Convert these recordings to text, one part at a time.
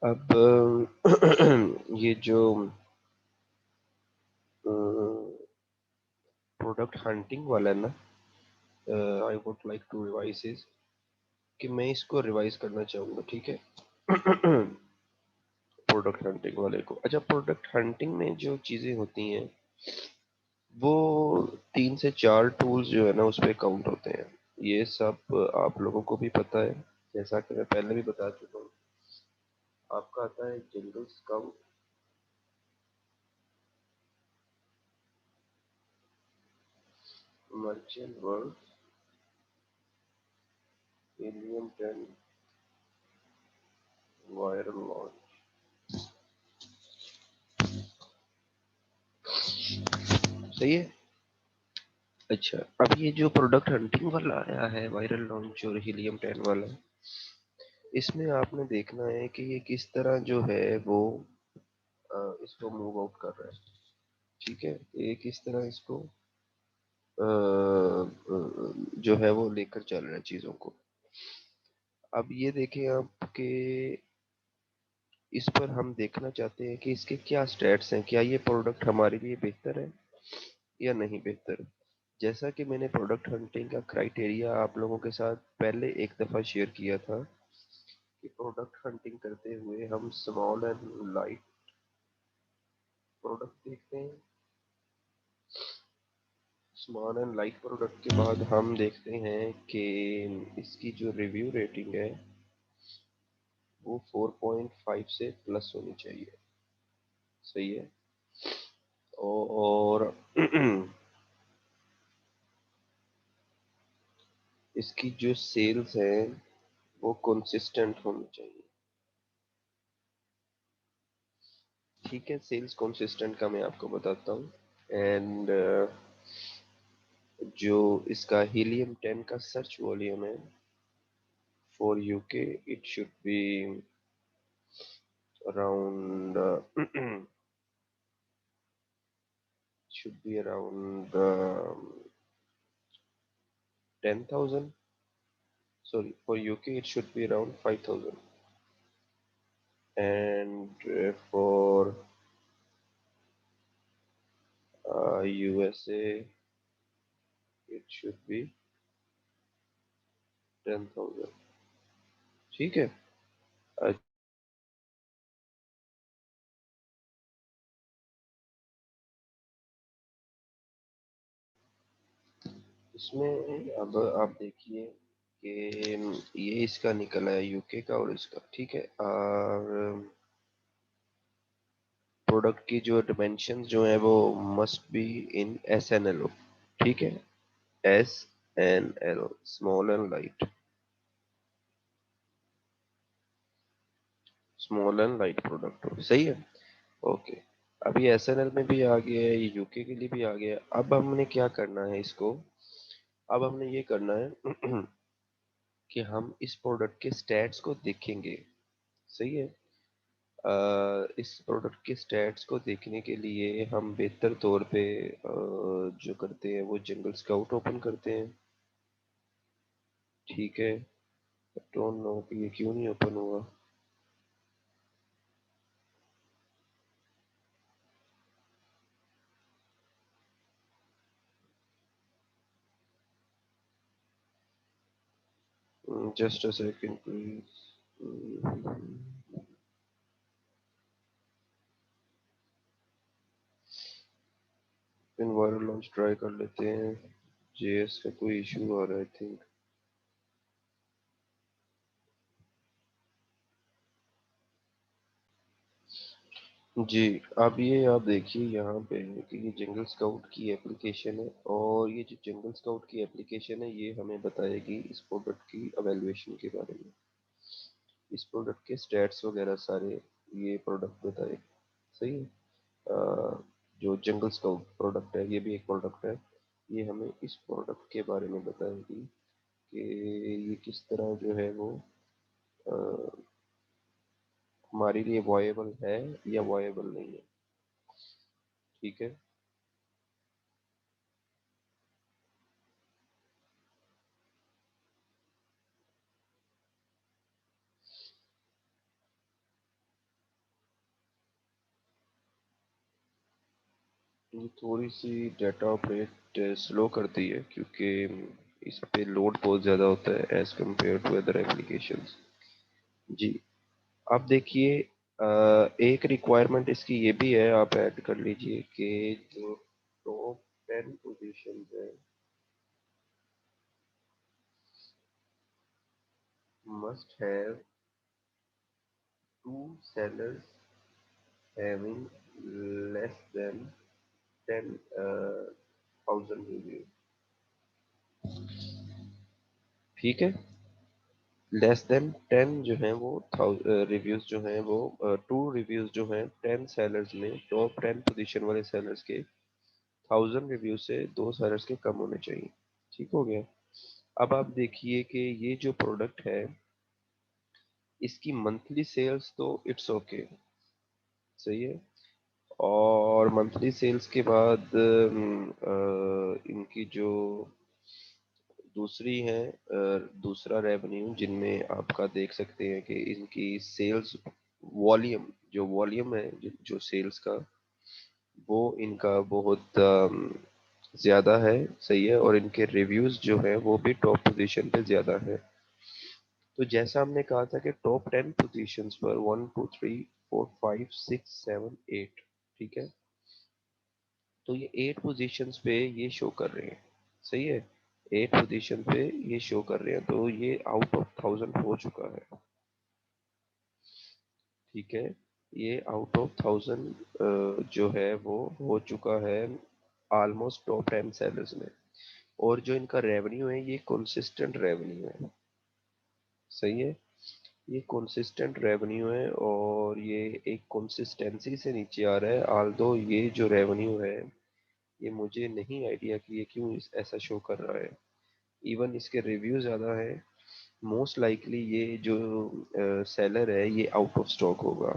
अब ये जो प्रोडक्ट हंटिंग वाला है ना, I would like to revise is कि मैं इसको रिवाइज करना चाहूंगा, ठीक है। प्रोडक्ट हंटिंग वाले को, अच्छा, प्रोडक्ट हंटिंग में जो चीजें होती हैं वो 3 से 4 टूल्स जो है ना उस पे काउंट होते हैं। ये सब आप लोगों को भी पता है, जैसा कि मैं पहले भी बता चुका हूँ। आपका आता है जंगल scout, merchant world, alien 10, viral launch. सही है। अच्छा, अब ये जो प्रोडक्ट हंटिंग वाला आया है, वायरल लॉन्च और हीलियम 10 वाला, इसमें आपने देखना है कि ये किस तरह जो है वो इसको मूव आउट कर रहा है, ठीक है। ये किस तरह इसको जो है वो लेकर चल रहा है चीजों को। अब ये देखें आप कि इस पर हम देखना चाहते हैं कि इसके क्या स्टेट्स हैं, क्या ये प्रोडक्ट हमारे लिए बेहतर है या नहीं बेहतर। जैसा कि मैंने प्रोडक्ट हंटिंग का क्राइटेरिया आप लोगों के साथ पहले एक दफ़ा शेयर किया था कि प्रोडक्ट हंटिंग करते हुए हम स्मॉल एंड लाइट प्रोडक्ट देखते हैं। स्मॉल एंड लाइट प्रोडक्ट के बाद हम देखते हैं कि इसकी जो रिव्यू रेटिंग है वो 4.5 से प्लस होनी चाहिए। सही है। और इसकी जो सेल्स है वो कंसिस्टेंट होनी चाहिए। ठीक है, सेल्स कंसिस्टेंट का मैं आपको बताता हूँ। एंड जो इसका हीलियम 10 का सर्च वॉल्यूम है for UK, it should be around should be around 10,000. Sorry, for UK it should be around 5,000, and for USA it should be 10,000। ठीक है। अ- इसमें अब आप देखिए कि ये इसका निकला है यूके का और इसका, ठीक है। और प्रोडक्ट की जो डिमेंशन जो है वो मस्ट बी इन SNL, ठीक है। SNL, small and light, small and light product हो, सही है। ओके। अभी SNL में भी आ गया है, ये यूके के लिए भी आ गया है। अब हमने क्या करना है इसको, अब हमने ये करना है कि हम इस प्रोडक्ट के स्टैट्स को देखेंगे। सही है। इस प्रोडक्ट के स्टैट्स को देखने के लिए हम बेहतर तौर पे जो करते हैं वो जंगल स्काउट ओपन करते हैं, ठीक है। डोंट नो कि ये क्यों नहीं ओपन हुआ। Just a second please. In viral launch try कर लेते हैं। जेएस का कोई इशू आ रहा है, आई थिंक। जी। अब ये आप देखिए यहाँ पे है कि ये जंगल स्काउट की एप्लीकेशन है, और ये जो जंगल स्काउट की एप्लीकेशन है ये हमें बताएगी इस प्रोडक्ट की अवेल्युएशन के बारे में, इस प्रोडक्ट के स्टैट्स वगैरह सारे ये प्रोडक्ट बताएगी। सही है। जो जंगल स्काउट प्रोडक्ट है ये भी एक प्रोडक्ट है, ये हमें इस प्रोडक्ट के बारे में बताएगी कि ये किस तरह जो है वो अ, हमारे लिए वायबल है या वायबल नहीं है, ठीक है। ये थोड़ी सी डाटा ऑपरेट स्लो करती है क्योंकि इस पे लोड बहुत ज़्यादा होता है as compare to other applications. जी, आप देखिए, एक रिक्वायरमेंट इसकी ये भी है, आप ऐड कर लीजिए कि जो टॉप 10 पोजीशन है must have two sellers having less than 10,000 reviews। ठीक है, लेस देन 10 जो है वो रिव्यूज जो हैं वो टू रिव्यूज जो हैं 10 सेलर्स में, टॉप 10 पोजीशन वाले सेलर्स के 1000 रिव्यू से दो सेलर्स के कम होने चाहिए। ठीक हो गया। अब आप देखिए कि ये जो प्रोडक्ट है इसकी मंथली सेल्स तो इट्स ओके, सही है। और मंथली सेल्स के बाद इनकी जो दूसरी है दूसरा रेवेन्यू जिनमें आपका देख सकते हैं कि इनकी सेल्स वॉल्यूम, जो वॉल्यूम है जो सेल्स का, वो इनका बहुत ज़्यादा है, सही है। और इनके रिव्यूज़ जो है वो भी टॉप पोजीशन पे ज़्यादा है। तो जैसा हमने कहा था कि टॉप 10 पोजीशंस पर 1 2 3 4 5 6 7 8, ठीक है। तो ये 8 पोजीशंस पे ये शो कर रहे हैं, सही है। 8 पोजीशन पे ये शो कर रहे हैं, तो ये आउट ऑफ 1000 हो चुका है, ठीक है। ये आउट ऑफ 1000 जो है वो हो चुका है ऑलमोस्ट टॉप 10 सेलर्स में। और जो इनका रेवेन्यू है ये कंसिस्टेंट रेवेन्यू है, सही है। ये कंसिस्टेंट रेवेन्यू है और ये एक कंसिस्टेंसी से नीचे आ रहा है। आल्दो ये जो रेवेन्यू है ये मुझे नहीं आइडिया कि ये क्यों ऐसा शो कर रहा है। इवन इसके रिव्यू ज़्यादा है, मोस्ट लाइकली ये जो सेलर है ये आउट ऑफ स्टॉक होगा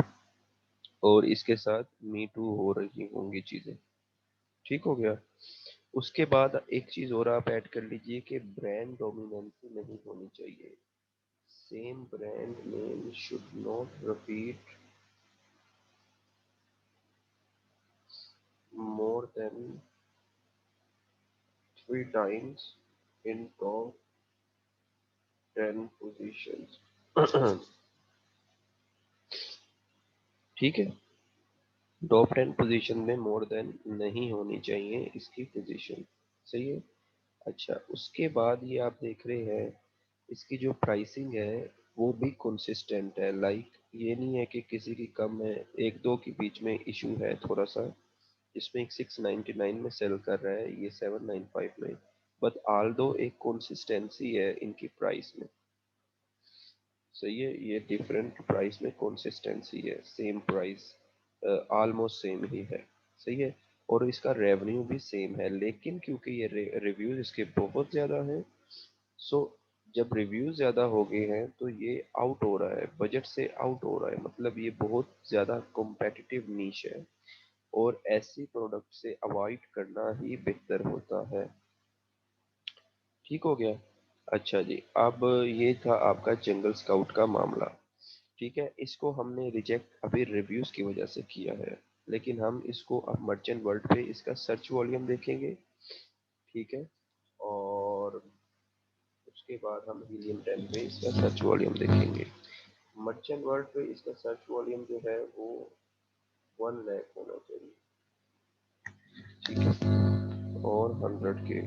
और इसके साथ मी टू हो रही होंगी चीज़ें। ठीक हो गया। उसके बाद एक चीज़ और आप ऐड कर लीजिए कि ब्रांड डोमिनेंसी नहीं होनी चाहिए। Same brand name should not repeat more than 3 times in top 10 positions। ठीक है, टॉप 10 पोजीशन में मोर देन नहीं होनी चाहिए इसकी पोजीशन, सही है। अच्छा, उसके बाद ये आप देख रहे हैं इसकी जो प्राइसिंग है वो भी कंसिस्टेंट है। लाइक ये नहीं है कि किसी की कम है, एक दो के बीच में इशू है थोड़ा सा। इसमें एक 699 में सेल कर रहा है, ये 795 में। बट ऑल दो एक कंसिस्टेंसी है इनकी प्राइस में, सही है। ये डिफरेंट प्राइस में कंसिस्टेंसी है, सेम प्राइस ऑलमोस्ट सेम ही है, सही है। और इसका रेवेन्यू भी सेम है, लेकिन क्योंकि ये रिव्यूज इसके बहुत ज़्यादा हैं, सो जब रिव्यूज ज़्यादा हो गए हैं तो ये आउट हो रहा है, बजट से आउट हो रहा है। मतलब ये बहुत ज़्यादा कॉम्पिटिटिव नीश है और ऐसी प्रोडक्ट से अवॉइड करना ही बेहतर होता है। ठीक हो गया। अच्छा जी, अब ये था आपका जंगल स्काउट का मामला। ठीक है, इसको हमने रिजेक्ट अभी रिव्यूज की वजह से किया है, लेकिन हम इसको अब मर्चेंट वर्ल्ड पे इसका सर्च वॉल्यूम देखेंगे, ठीक है। और उसके बाद हम हीलियम 10 पे इसका सर्च वॉल्यूम देखेंगे। मर्चेंट वर्ल्ड पे इसका सर्च वॉल्यूम जो है वो 1 लाख होना चाहिए, ठीक है। और 100 के।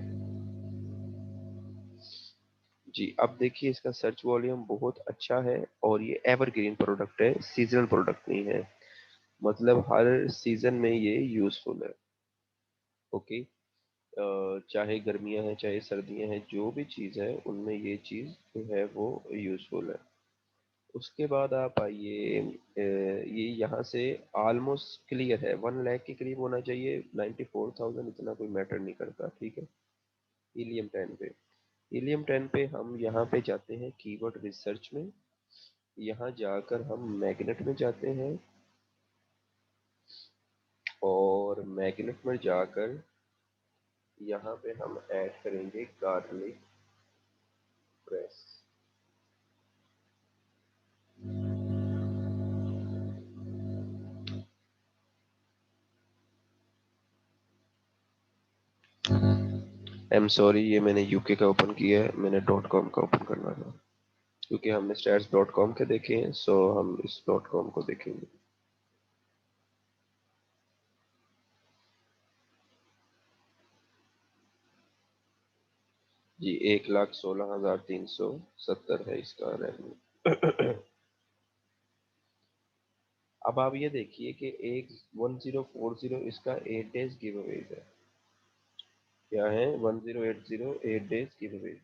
जी, अब देखिए इसका सर्च वॉल्यूम बहुत अच्छा है और ये एवरग्रीन प्रोडक्ट है, सीजनल प्रोडक्ट नहीं है। मतलब हर सीजन में ये यूजफुल है, ओके। चाहे गर्मियां हैं चाहे सर्दियां हैं, जो भी चीज़ है उनमें ये चीज़ जो है वो यूजफुल है। उसके बाद आप आइए, ये यहाँ से ऑलमोस्ट क्लियर है, 1 लाख के करीब होना चाहिए। 94,000 इतना कोई मैटर नहीं करता, ठीक है। हीलियम 10 पे, हीलियम 10 पे हम यहाँ पे जाते हैं कीवर्ड रिसर्च में। यहाँ जाकर हम मैग्नेट में जाते हैं और मैग्नेट में जाकर यहाँ पे हम ऐड करेंगे garlic press. I am sorry, ये मैंने यूके का ओपन किया है, मैंने डॉट कॉम का ओपन करना था, क्योंकि हमने स्टैट्स डॉट कॉम के देखे हैं, सो हम इस डॉट कॉम को देखेंगे। जी, 1,16,370 है इसका रेवेन्यू। अब आप ये देखिए कि एक 1040 इसका 8 डेज गिव अवे है। क्या है? 1080 8 डेज गिव अवे।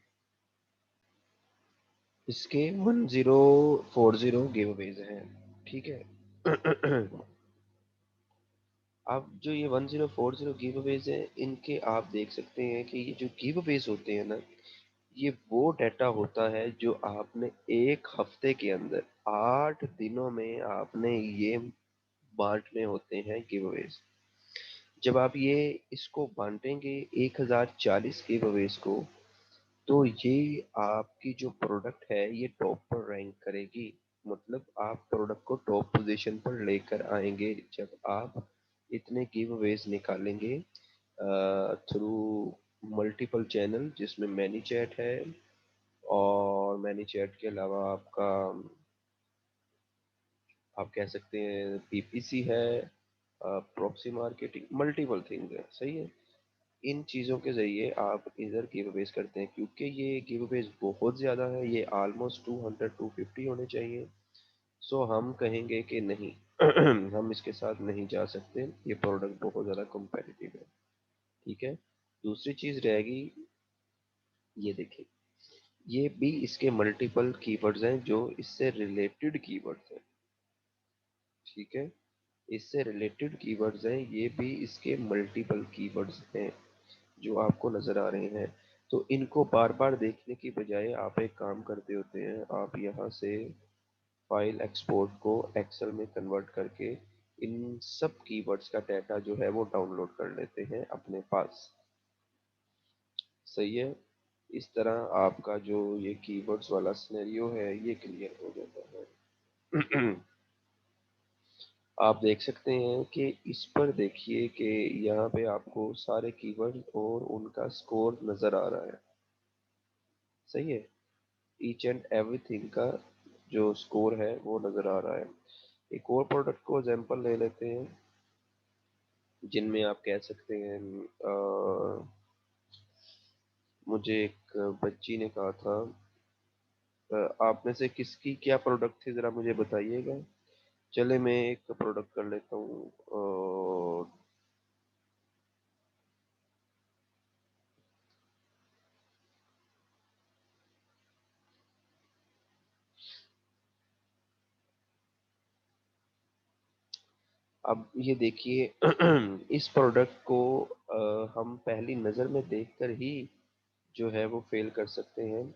इसके 1040 गिव अवेज हैं, ठीक है। अब जो ये 1040 गिव अवेज है, इनके आप देख सकते हैं कि ये जो गिव अवेज होते हैं ना, ये वो डाटा होता है जो आपने एक हफ्ते के अंदर 8 दिनों में आपने ये बांटने होते हैं गिव अवेज। जब आप ये इसको बांटेंगे 1040 गिव अवेज को, तो ये आपकी जो प्रोडक्ट है ये टॉप पर रैंक करेगी। मतलब आप प्रोडक्ट को टॉप पोजीशन पर लेकर आएंगे जब आप इतने गिव अवेज निकालेंगे थ्रू मल्टीपल चैनल, जिसमें मैनी चैट है, और मैनी चैट के अलावा आपका, आप कह सकते हैं पीपीसी है, प्रॉक्सी मार्केटिंग, मल्टीपल थिंग्स है, सही है। इन चीज़ों के ज़रिए आप इधर गिव अवेज करते हैं, क्योंकि ये गिव अवेज बहुत ज़्यादा है, ये ऑलमोस्ट 200 250 होने चाहिए। सो हम कहेंगे कि नहीं, हम इसके साथ नहीं जा सकते, ये प्रोडक्ट बहुत ज़्यादा कम्पेटिटिव है, ठीक है। दूसरी चीज़ रहेगी, ये देखिए, ये भी इसके मल्टीपल कीवर्ड्स हैं जो इससे रिलेटेड कीवर्ड्स हैं, ठीक है। इससे रिलेटेड कीवर्ड्स हैं, ये भी इसके मल्टीपल कीवर्ड्स हैं जो आपको नज़र आ रहे हैं। तो इनको बार बार देखने की बजाय आप एक काम करते होते हैं, आप यहाँ से फाइल एक्सपोर्ट को एक्सेल में कन्वर्ट करके इन सब कीवर्ड्स का डाटा जो है वो डाउनलोड कर लेते हैं अपने पास, सही है। इस तरह आपका जो ये कीवर्ड्स वाला सिनेरियो है ये क्लियर हो जाता है। आप देख सकते हैं कि इस पर देखिए कि यहाँ पे आपको सारे कीवर्ड और उनका स्कोर नज़र आ रहा है, सही है। ईच एंड एवरीथिंग का जो स्कोर है वो नज़र आ रहा है। एक और प्रोडक्ट को एग्जांपल ले लेते हैं, जिनमें आप कह सकते हैं मुझे एक बच्ची ने कहा था, आप में से किसकी क्या प्रोडक्ट थी ज़रा मुझे बताइएगा। चले मैं एक प्रोडक्ट कर लेता हूँ। अब ये देखिए, इस प्रोडक्ट को हम पहली नज़र में देखकर ही जो है वो फेल कर सकते हैं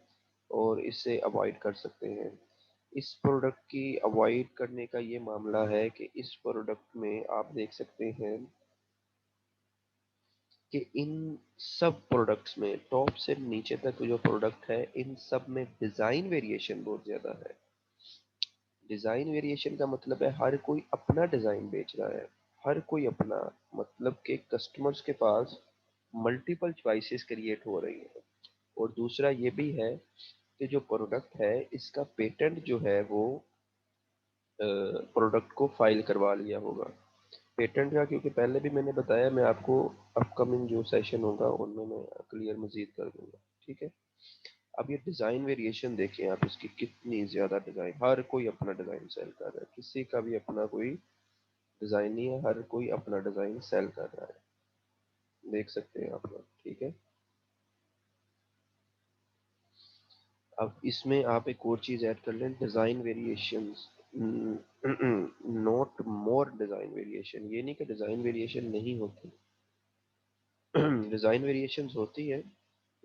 और इसे अवॉइड कर सकते हैं। इस प्रोडक्ट की अवॉइड करने का ये मामला है कि इस प्रोडक्ट में आप देख सकते हैं कि इन सब प्रोडक्ट्स में टॉप से नीचे तक जो प्रोडक्ट है, इन सब में डिज़ाइन वेरिएशन बहुत ज़्यादा है। डिज़ाइन वेरिएशन का मतलब है हर कोई अपना डिज़ाइन बेच रहा है, हर कोई अपना, मतलब कि कस्टमर्स के पास मल्टीपल चॉइसेस क्रिएट हो रही है। और दूसरा ये भी है कि जो प्रोडक्ट है इसका पेटेंट जो है वो प्रोडक्ट को फाइल करवा लिया होगा। पेटेंट का, क्योंकि पहले भी मैंने बताया, मैं आपको अपकमिंग जो सेशन होगा उनमें मैं क्लियर मजीद कर दूंगा, ठीक है। अब ये डिज़ाइन वेरिएशन देखें आप, इसकी कितनी ज़्यादा डिज़ाइन, हर कोई अपना डिज़ाइन सेल कर रहा है, किसी का भी अपना कोई डिज़ाइन नहीं है, हर कोई अपना डिज़ाइन सेल कर रहा है, देख सकते हैं आप लोग, ठीक है। अब इसमें आप एक और चीज़ ऐड कर लें, design variations, not more design variation, ये नहीं कि डिज़ाइन वेरिएशन नहीं होती। डिज़ाइन वेरिएशंस होती है,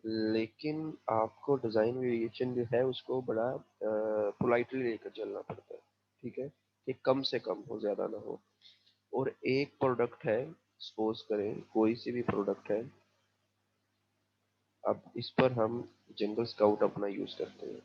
लेकिन आपको डिज़ाइन वेरिएशन जो है उसको बड़ा पोलाइटली लेकर चलना पड़ता है, ठीक है, कि कम से कम हो, ज़्यादा ना हो। और एक प्रोडक्ट है, सपोज करें कोई सी भी प्रोडक्ट है, अब इस पर हम जंगल स्काउट अपना यूज़ करते हैं।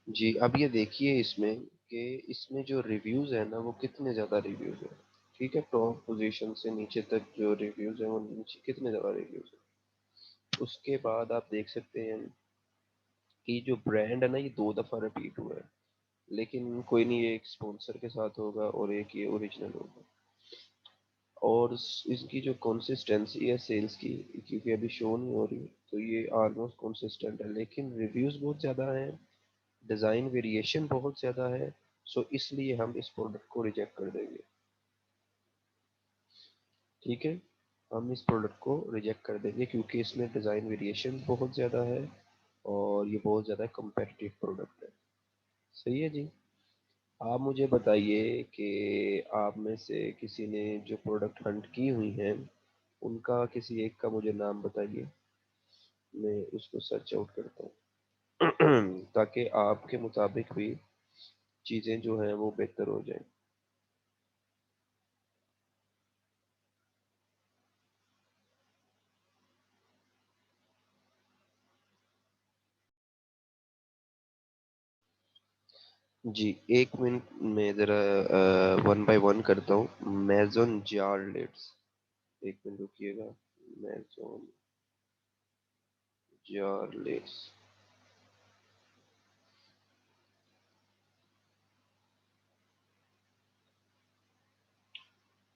जी, अब ये देखिए इसमें कि इसमें जो रिव्यूज है ना वो कितने ज्यादा रिव्यूज है। ठीक है, टॉप पोजीशन से नीचे तक जो रिव्यूज है वो नीचे कितने ज्यादा रिव्यूज है। उसके बाद आप देख सकते हैं कि जो ब्रांड है ना ये 2 दफा रिपीट हुआ है। लेकिन कोई नहीं, ये एक स्पॉन्सर के साथ होगा और एक ये ओरिजिनल होगा। और इसकी जो कंसिस्टेंसी है सेल्स की, क्योंकि अभी शो नहीं हो रही, तो ये ऑलमोस्ट कंसिस्टेंट है, लेकिन रिव्यूज बहुत ज़्यादा हैं, डिज़ाइन वेरिएशन बहुत ज़्यादा है। सो इसलिए हम इस प्रोडक्ट को रिजेक्ट कर देंगे। ठीक है, हम इस प्रोडक्ट को रिजेक्ट कर देंगे क्योंकि इसमें डिज़ाइन वेरिएशन बहुत ज़्यादा है और ये बहुत ज़्यादा कम्पेटिटिव प्रोडक्ट है। सही है जी। आप मुझे बताइए कि आप में से किसी ने जो प्रोडक्ट हंट की हुई हैं उनका किसी एक का मुझे नाम बताइए, मैं उसको सर्च आउट करता हूँ ताकि आपके मुताबिक भी चीज़ें जो हैं वो बेहतर हो जाएं। जी, 1 मिनट में ज़रा वन बाय वन करता हूँ। मेजन जार लिड्स, 1 मिनट रुकिएगा। Mason jar lids.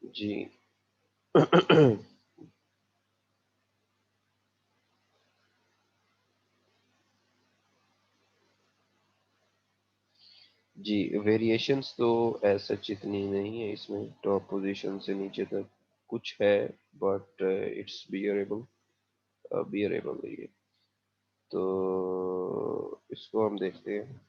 जी। जी, वेरिएशंस तो ऐसा इतनी नहीं है इसमें, टॉप पोजीशन से नीचे तक कुछ है, बट इट्स बियरेबल। बियरेबल है ये। तो इसको हम देखते हैं।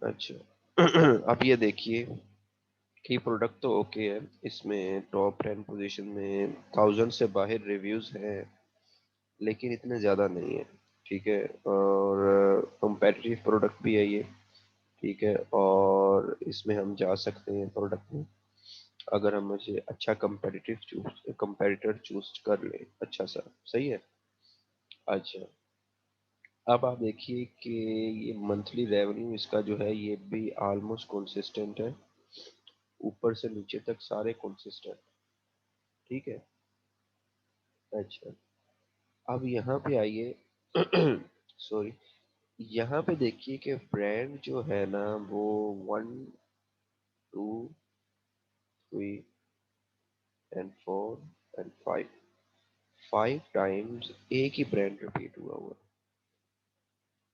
अच्छा। अब ये देखिए कि प्रोडक्ट तो ओके है, इसमें टॉप 10 पोजीशन में 1000 से बाहर रिव्यूज हैं, लेकिन इतने ज़्यादा नहीं है। ठीक है, और कंपेटिटिव प्रोडक्ट भी है ये। ठीक है, और इसमें हम जा सकते हैं प्रोडक्ट में, अगर हम मुझे अच्छा कंपेटिटर चूज कर ले अच्छा सा। सही है। अच्छा, अब आप देखिए कि ये मंथली रेवेन्यू इसका जो है ये भी ऑलमोस्ट कंसिस्टेंट है, ऊपर से नीचे तक सारे कंसिस्टेंट। ठीक है। अच्छा, अब यहाँ पे आइए। सॉरी, यहाँ पे देखिए कि ब्रांड जो है ना वो 1 2 3 एंड 4 एंड 5, 5 टाइम्स एक ही ब्रांड रिपीट हुआ हुआ है।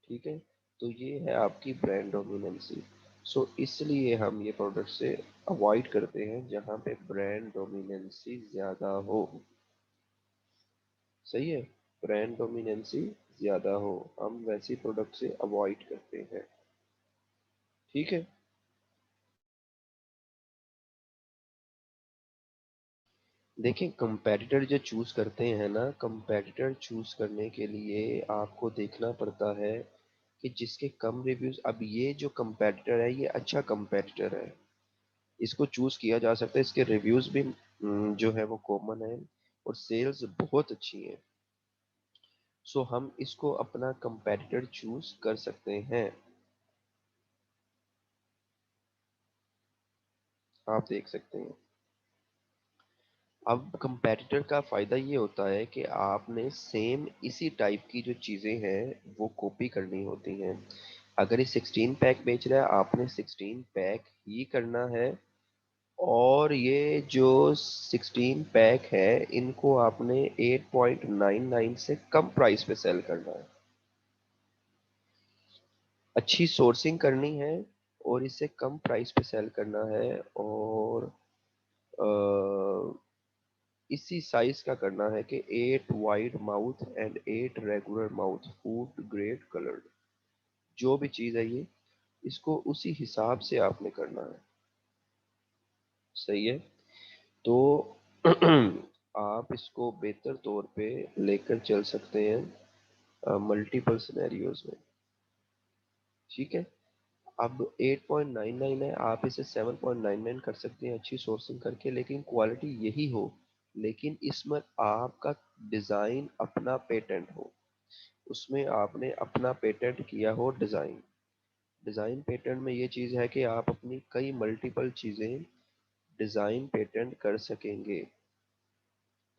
ठीक है, तो ये है आपकी ब्रांड डोमिनेंसी। सो इसलिए हम ये प्रोडक्ट से अवॉइड करते हैं जहाँ पे ब्रांड डोमिनेंसी ज़्यादा हो। सही है, ब्रांड डोमिनेंसी ज़्यादा हो, हम वैसी प्रोडक्ट से अवॉइड करते हैं। ठीक है। देखिए, कंपैटिटर जो चूज करते हैं ना, कंपैटिटर चूज करने के लिए आपको देखना पड़ता है कि जिसके कम रिव्यूज। अब ये जो कंपैटिटर है ये अच्छा कंपैटिटर है, इसको चूज किया जा सकता है, इसके रिव्यूज भी जो है वो कॉमन है और सेल्स बहुत अच्छी है। सो हम इसको अपना कंपैटिटर चूज कर सकते हैं। आप देख सकते हैं। अब कंपैरेटर का फ़ायदा ये होता है कि आपने सेम इसी टाइप की जो चीज़ें हैं वो कॉपी करनी होती हैं। अगर ये 16 पैक बेच रहा है आपने 16 पैक ही करना है, और ये जो 16 पैक है इनको आपने 8.99 से कम प्राइस पे सेल करना है। अच्छी सोर्सिंग करनी है और इसे कम प्राइस पे सेल करना है, और इसी साइज का करना है कि 8 wide mouth and 8 regular mouth food grade coloured. जो भी चीज़ है ये, इसको उसी हिसाब से आपने करना है। सही है। तो आप इसको बेहतर तौर पे लेकर चल सकते हैं मल्टीपल सिनेरियोज में। ठीक है। अब 8.99 है, आप इसे 7.99 कर सकते हैं अच्छी सोर्सिंग करके, लेकिन क्वालिटी यही हो, लेकिन इसमें आपका डिज़ाइन अपना पेटेंट हो, उसमें आपने अपना पेटेंट किया हो डिज़ाइन। डिज़ाइन पेटेंट में ये चीज़ है कि आप अपनी कई मल्टीपल चीज़ें डिज़ाइन पेटेंट कर सकेंगे।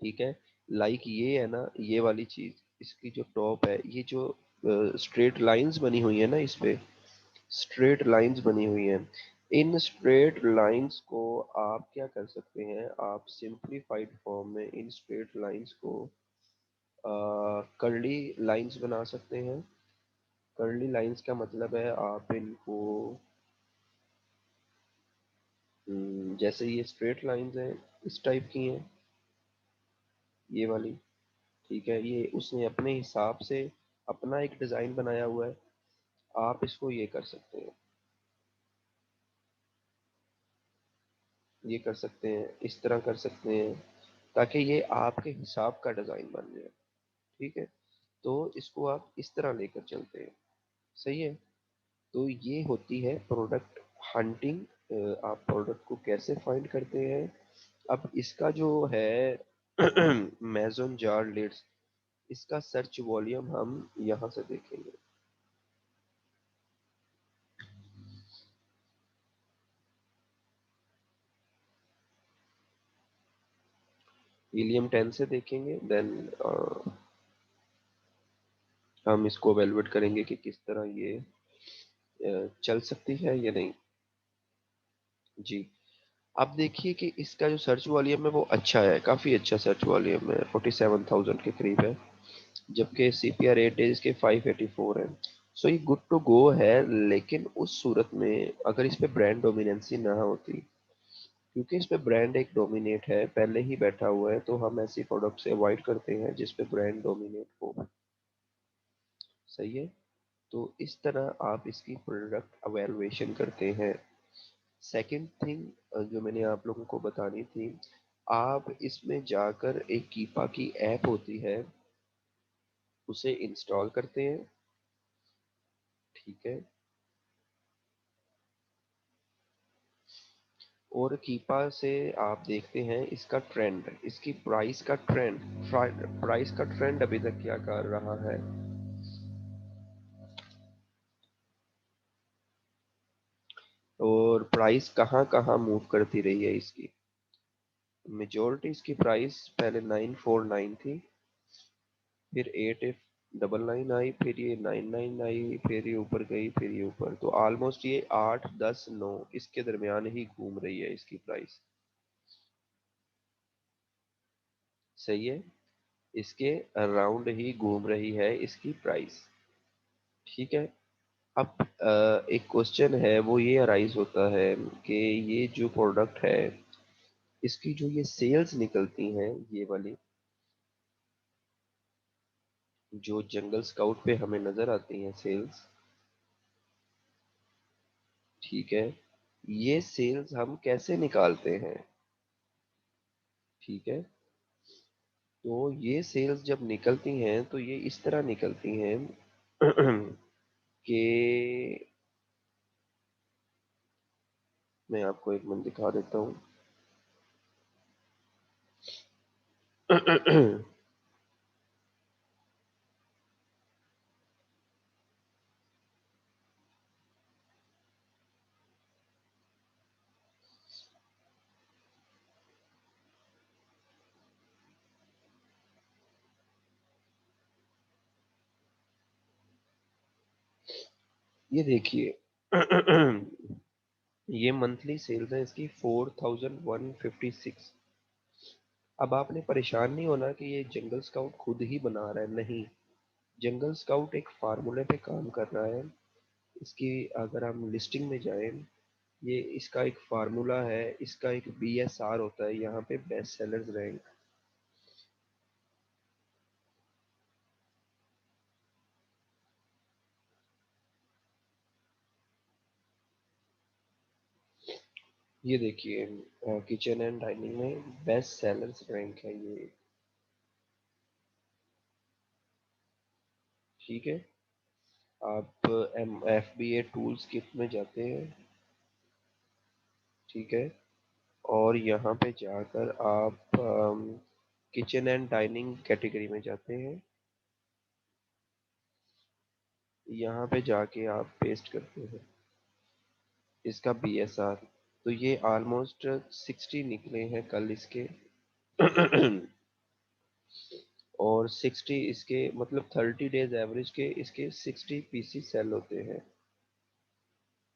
ठीक है। लाइक ये है ना, ये वाली चीज़, इसकी जो टॉप है, ये जो स्ट्रेट लाइंस बनी हुई है ना, इस पे स्ट्रेट लाइंस बनी हुई हैं। इन स्ट्रेट लाइंस को आप क्या कर सकते हैं, आप सिंप्लीफाइड फॉर्म में इन स्ट्रेट लाइंस को कर्ली लाइंस बना सकते हैं। कर्ली लाइंस का मतलब है आप इनको जैसे ये स्ट्रेट लाइंस हैं इस टाइप की हैं, ये वाली। ठीक है, ये उसने अपने हिसाब से अपना एक डिज़ाइन बनाया हुआ है। आप इसको ये कर सकते हैं, ये कर सकते हैं, इस तरह कर सकते हैं, ताकि ये आपके हिसाब का डिज़ाइन बन जाए। ठीक है। तो इसको आप इस तरह लेकर चलते हैं। सही है। तो ये होती है प्रोडक्ट हंटिंग। आप प्रोडक्ट को कैसे फाइंड करते हैं। अब इसका जो है मेजन जार लिड्स, इसका सर्च वॉल्यूम हम यहाँ से देखेंगे। हीलियम 10 से देखेंगे, देन हम इसको एवेलुएट करेंगे कि किस तरह ये चल सकती है या नहीं। जी। अब देखिए कि इसका जो सर्च वॉल्यूम है वो अच्छा है, काफ़ी अच्छा सर्च वॉल्यूम है, 47,000 के करीब है, जबकि CPR रेट है इसके 584 है। सो ये गुड टू गो है, लेकिन उस सूरत में अगर इस पे ब्रांड डोमिनेंसी ना होती, क्योंकि इस पे ब्रांड एक डोमिनेट है, पहले ही बैठा हुआ है, तो हम ऐसी प्रोडक्ट से अवॉइड करते हैं जिस पे ब्रांड डोमिनेट हो। सही है। तो इस तरह आप इसकी प्रोडक्ट अवेलुएशन करते हैं। सेकंड थिंग जो मैंने आप लोगों को बतानी थी, आप इसमें जाकर एक कीपा की ऐप होती है, उसे इंस्टॉल करते हैं। ठीक है। और कीपा से आप देखते हैं इसका ट्रेंड, इसकी प्राइस का ट्रेंड, प्राइस का ट्रेंड अभी तक क्या कर रहा है, और प्राइस कहाँ कहाँ मूव करती रही है इसकी। मेजोरिटी इसकी प्राइस पहले 949 थी, फिर 899 आई, फिर ये 99 आई, फिर ये ऊपर गई, फिर ये ऊपर, तो ऑलमोस्ट ये 8 10 9 इसके दरमियान ही घूम रही है इसकी प्राइस। सही है। इसके अराउंड ही घूम रही है इसकी प्राइस। ठीक है। अब एक क्वेश्चन है वो ये अराइज होता है कि ये जो प्रोडक्ट है, इसकी जो ये सेल्स निकलती हैं, ये वाली जो जंगल स्काउट पे हमें नजर आती हैं सेल्स, ठीक है, ये सेल्स हम कैसे निकालते हैं। ठीक है। तो ये सेल्स जब निकलती हैं तो ये इस तरह निकलती हैं कि मैं आपको एक मिनट दिखा देता हूँ। ये देखिए ये मंथली सेल्स है इसकी 4156। अब आपने परेशान नहीं होना कि ये जंगल स्काउट खुद ही बना रहा है, नहीं। जंगल स्काउट एक फार्मूले पे काम कर रहा है। इसकी अगर हम लिस्टिंग में जाएं, ये इसका एक फार्मूला है, इसका एक BSR होता है यहाँ पे, बेस्ट सेलर्स रैंक। ये देखिए किचन एंड डाइनिंग में बेस्ट सेलर्स रैंक है ये। ठीक है, आप FBA टूल्स किट में जाते हैं। ठीक है, और यहाँ पे जाकर आप किचन एंड डाइनिंग कैटेगरी में जाते हैं। यहाँ पे जाके आप पेस्ट करते हैं इसका BSR। तो ये ऑलमोस्ट 60 निकले हैं कल इसके और 60 इसके मतलब 30 डेज एवरेज के इसके 60 पीसी सेल होते हैं।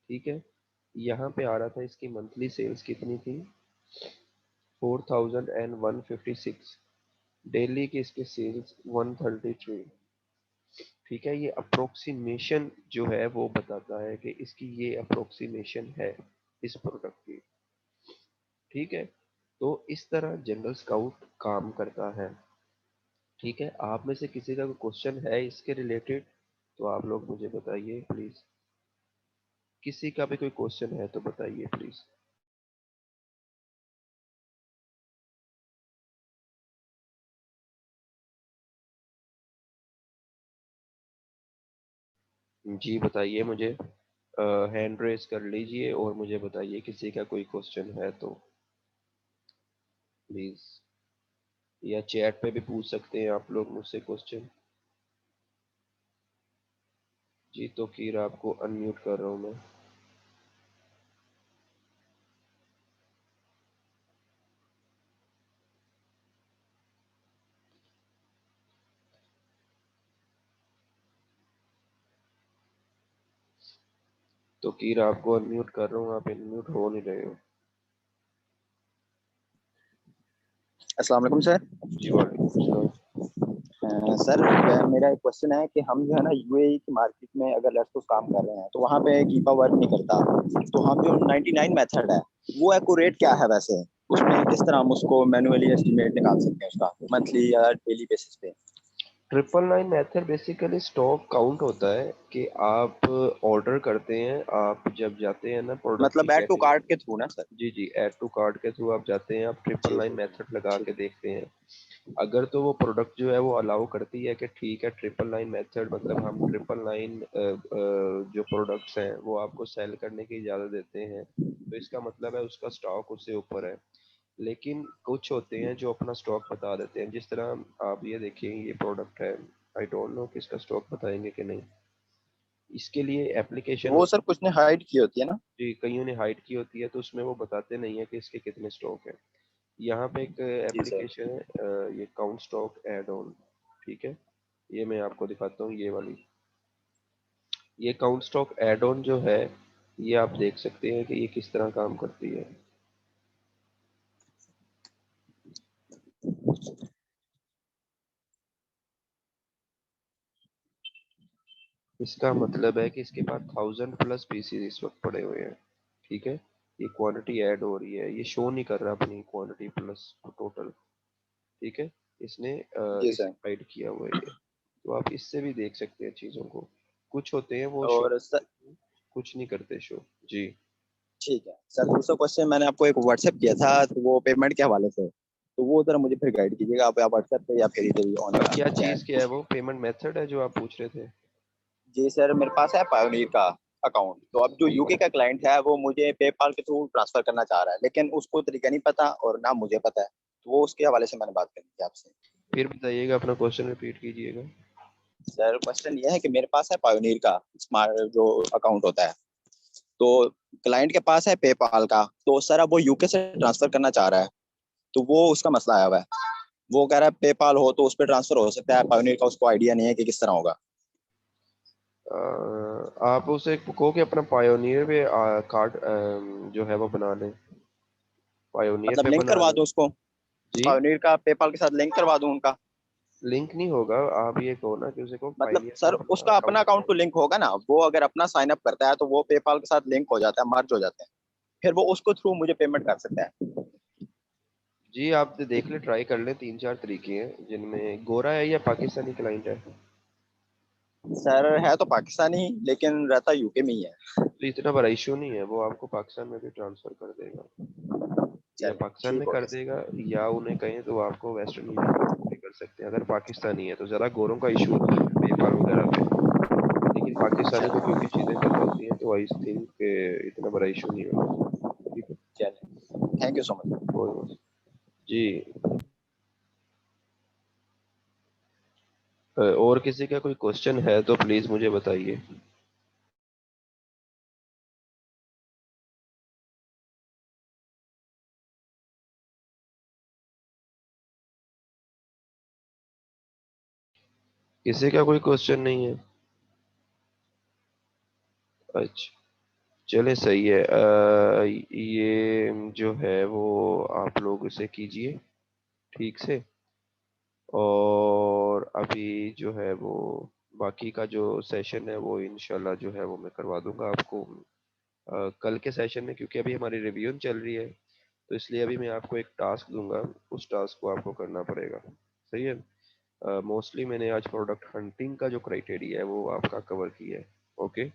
ठीक है, यहाँ पे आ रहा था इसकी मंथली सेल्स कितनी थी, 4156। डेली के इसके सेल्स 133। ठीक है, ये अप्रोक्सीमेशन जो है वो बताता है कि इसकी ये अप्रोक्सीमेशन है इस प्रोडक्ट की। ठीक है, तो इस तरह जंगल स्काउट काम करता है। ठीक है, आप में से किसी का कोई क्वेश्चन है इसके रिलेटेड तो आप लोग मुझे बताइए प्लीज। किसी का भी कोई क्वेश्चन है तो बताइए प्लीज। जी बताइए मुझे, हैंड रेस कर लीजिए और मुझे बताइए किसी का कोई क्वेश्चन है तो प्लीज, या चैट पे भी पूछ सकते हैं आप लोग मुझसे क्वेश्चन। जी तो फिर आपको अनम्यूट कर रहा हूँ मैं। तो कीर आपको अनम्यूट कर रहा हूँ, आप अनम्यूट हो नहीं रहे हो। अस्सलाम वालेकुम सर। जी वालेकुम सलाम। सर मेरा एक क्वेश्चन है कि हम जो है ना यूएई की मार्केट में अगर लेट्स काम कर रहे हैं तो वहाँ पे कीपा वर्क नहीं करता, तो हम जो 99 मेथड है वो एक्यूरेट क्या है वैसे, उसमें किस तरह हम उसको मैन्युअली एस्टिमेट निकाल सकते हैं उसका मंथली या डेली बेसिस पे। 999 मेथड बेसिकली स्टॉक काउंट होता है कि आप ऑर्डर करते हैं, आप जब जाते हैं ना प्रोडक्ट की मतलब ऐड टू कैटेगरी। कार्ट के थ्रू ना सर। जी जी, ऐड टू कार्ट के थ्रू आप जाते हैं, आप triple G nine G method लगा ठीक के देखते हैं। अगर तो वो प्रोडक्ट जो है वो अलाउ करती है कि ठीक है 999 मेथड, मतलब हम 999 जो प्रोडक्ट्स हैं वो आपको सेल करने की इजाज़त देते हैं, तो इसका मतलब है उसका स्टॉक उससे ऊपर है। लेकिन कुछ होते हैं जो अपना स्टॉक बता देते हैं, जिस तरह आप ये देखिए ये प्रोडक्ट है, आई डोंट नो कि इसका स्टॉक बताएंगे कि नहीं। इसके लिए एप्लीकेशन वो होती सर कुछ ने हाइड की होती है ना। है, कईयों ने हाइड की होती है तो उसमें वो बताते नहीं है कि इसके कितने स्टॉक है। यहाँ पे एक जी सर। एप्लीकेशन है, ये काउंट स्टॉक एड ऑन। ठीक है, ये मैं आपको दिखाता हूँ ये वाली। ये काउंट स्टॉक एड ऑन जो है, ये आप देख सकते हैं कि ये किस तरह काम करती है। इसका मतलब है कि इसके पास 1000+ पीसीज इस वक्त पड़े हुए हैं। ठीक है, ये क्वांटिटी ऐड हो रही है, ये शो नहीं कर रहा अपनी क्वांटिटी प्लस टोटल। ठीक है, इसने जी इसे सर। हाइड किया हुआ है ये। तो आप इससे भी देख सकते हैं चीज़ों को। कुछ होते हैं वो शो, और सर कुछ नहीं करते शो। जी, ठीक है सर, दूसरा क्वेश्चन मैंने आपको एक व्हाट्सएप किया था तो वो पेमेंट के हवाले से, तो वो जरा मुझे फिर गाइड कीजिएगा आप या व्हाट्सएप पे या फिर इधर ही ऑन क्या चीज़ चैट। क्या है वो पेमेंट मेथड है जो आप पूछ रहे थे। जी सर, मेरे पास है पायोनीर का अकाउंट, तो अब जो यूके का क्लाइंट है वो मुझे पेपाल के थ्रू ट्रांसफर करना चाह रहा है, लेकिन उसको तरीका नहीं पता और ना मुझे पता है, तो वो उसके हवाले से मैंने बात करनी थी आपसे। फिर बताइएगा, अपना क्वेश्चन रिपीट कीजिएगा। सर क्वेश्चन ये है कि मेरे पास है पायोनीर का स्मार्ट जो अकाउंट होता है, तो क्लाइंट के पास है पेपाल का, तो सर अब वो यूके से ट्रांसफर करना चाह रहा है, तो वो उसका मसला आया हुआ है। वो कह रहा है पेपाल हो तो उस पर ट्रांसफर हो सकता है, पायोनीर का उसको आइडिया नहीं है कि किस तरह होगा। आप उसे कहो कि अपना पायोनियर पे कार्ड जो है वो बना लें, पायोनियर मतलब पे लिंक बना करवा लें। दूं उसको, जी, पायोनियर का पेपाल के साथ लिंक करवा दूं उनका? लिंक नहीं होगा, आप ये कहो ना कि उसे कहो मतलब पायोनियर पे सर अपना उसका अपना अकाउंट बना अकाउंट तो लें। लिंक होगा ना, वो अगर अपना साइन अप करता है तो वो पेपाल के साथ लिंक हो जाता है, मर्ज हो जाते हैं, फिर वो उसको थ्रू मुझे पेमेंट कर सकता है। जी, आप देख ले, ट्राई कर ले, 3-4 तरीके हैं जिनमें गोरा है या पाकिस्तानी क्लाइंट है। सर है तो पाकिस्तानी, लेकिन रहता यूके में ही है। तो इतना बड़ा इशू नहीं है, वो आपको पाकिस्तान में भी ट्रांसफर कर देगा, या चलिए पाकिस्तान में ठीक हो कर गया सर। देगा, या उन्हें कहें तो आपको वेस्टर्न यूनियन भी कर सकते हैं। अगर पाकिस्तानी है तो ज़रा गोरों का इशू होता है पेपाल वगैरह पे, लेकिन पाकिस्तानी को चलिए क्योंकि चीज़ें पता होती हैं तो आई थिंक इतना बड़ा इशू नहीं होगा। ठीक है, चलिए, थैंक यू सो मच। कोई बात नहीं। जी, और किसी का कोई क्वेश्चन है तो प्लीज़ मुझे बताइए। किसी का कोई क्वेश्चन नहीं है? अच्छा, चले सही है। ये जो है वो आप लोग इसे कीजिए ठीक से, और अभी जो है वो बाकी का जो सेशन है वो इंशाल्लाह जो है वो मैं करवा दूंगा आपको कल के सेशन में, क्योंकि अभी हमारी रिव्यू चल रही है, तो इसलिए अभी मैं आपको एक टास्क दूंगा, उस टास्क को आपको करना पड़ेगा। सही है। मोस्टली मैंने आज प्रोडक्ट हंटिंग का जो क्राइटेरिया है वो आपका कवर किया है। ओके।